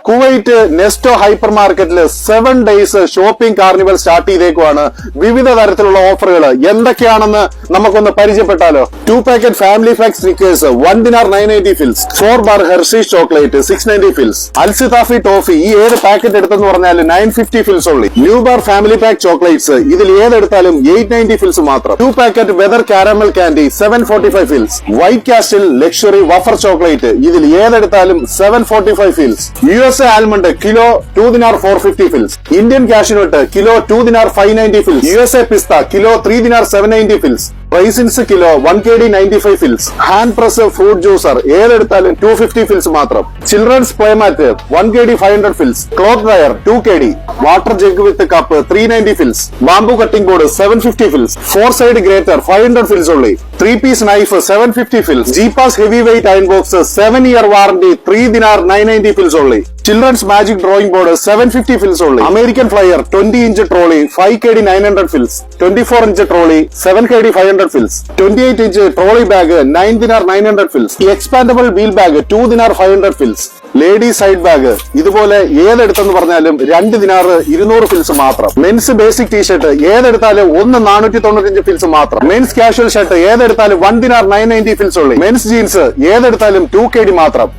Kuwait Nesto hyper മാർക്കറ്റിൽ 7 days shopping carnival start ചെയ്തേക്കുവാണ്. വിവിധ തരത്തിലുള്ള ഓഫറുകൾ എന്തൊക്കെയാണെന്ന് നമുക്കൊന്ന് പരിചയപ്പെട്ടാലോ. 2 packet family pack Snickers 1 dinar 980 ഫിൽസ്, 4 bar ഹെർഷീസ് ചോക്ലേറ്റ് 690 ഫിൽസ്, അൽസിതാഫി ടോഫി ഈ ഏത് പാക്കറ്റ് എടുത്തെന്ന് പറഞ്ഞാൽ 950 ഫിൽസ് ഉള്ളി. New bar family pack chocolates ഇതിൽ ഏതെടുത്താലും 890 ഫിൽസ് മാത്രം. 2 packet വെതർ കാരമൽ കാൻഡി 745 ഫിൽസ്, white castle luxury wafer chocolate ഇതിൽ ഏതെടുത്താലും 745 ഫിൽസ്. USA ആൽമണ്ട് കിലോ 2 dinar 450 ഫിൽസ്, ഇന്ത്യൻ കാഷ്യൂനട്ട് കിലോ 2 dinar 590 ഫിൽസ്, USA പിസ്ത കിലോ 3 dinar 790 ഫിൽസ്, റൈസിൻസ് കിലോ 1 kg 95 ഫിൽസ്, ഹാൻഡ് പ്രസ് ഫ്രൂട്ട് ജ്യൂസർ ഏതെടുത്താലും 250 ഫിൽസ് മാത്രം. ചിൽഡ്രൻസ് പ്ലേമാറ്റ് 1 kg 500 ഫിൽസ്, cloth dryer 2 kg, water jug with cup 390 ഫിൽസ്, ബാംബു കട്ടിംഗ് ബോർഡ് 750 ഫിൽസ്, 4 side ഗ്രേറ്റർ 500 ഫിൽസ് ഉള്ളി, 3 piece നൈഫ് 750 ഫിൽസ്, Geepas heavy weight iron box 7 year warranty 3 dinar 990 ഫിൽസ് ഉള്ളി, ചിൽഡ്രൻസ് മാജിക് ഡ്രോയിങ് ബോർഡ് 750 ഫിൽസ് ഉള്ളി, American flyer 20 inch trolley 5 kg 900 ഫിൽസ്, 24 inch ട്രോളി 7 kg 500 ഫിൽസ്, 28 inch ട്രോളി ബാഗ് 9 dinar 900 ഫിൽസ്, എക്സ്പാൻഡബിൾ വീൽ ബാഗ് 2 dinar 500 ഫിൽസ്, ലേഡി സൈഡ് ബാഗ് ഇതുപോലെ ഏതെടുത്തെന്ന് പറഞ്ഞാലും 2 dinar 200 ഫിൽസ് മാത്രം. മെൻസ് ബേസിക് ടീഷർട്ട് ഏതെടുത്താലും 495 ഫിൽസ് മാത്രം. മെൻസ് കാഷ്വൽ ഷർട്ട് ഏതെടുത്താലും 1 dinar 990 ഫിൽസ് ഉള്ളി. മെൻസ് ജീൻസ് ഏതെടുത്താലും 2 kg മാത്രം.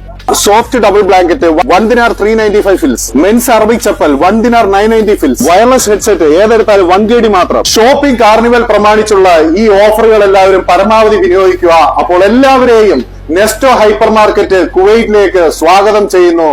സോഫ്റ്റ് ഡബിൾ ബ്ലാങ്കറ്റ് 1 dinar 395 ഫിൽസ്. മെൻസ് അറബിക് ചപ്പൽ 1 dinar 990 ഫിൽസ്. വയർലെസ് ഹെഡ്സെറ്റ് ഏതെടുത്താലും 1 kg മാത്രം. ഷോപ്പിംഗ് കാർണിവൽ പ്രമാണിച്ചുള്ള ഈ ഓഫറുകൾ എല്ലാവരും പരമാവധി വിനിയോഗിക്കുക. അപ്പോൾ എല്ലാവരെയും നെസ്റ്റോ ഹൈപ്പർ മാർക്കറ്റ് കുവൈറ്റിലേക്ക് സ്വാഗതം ചെയ്യുന്നു.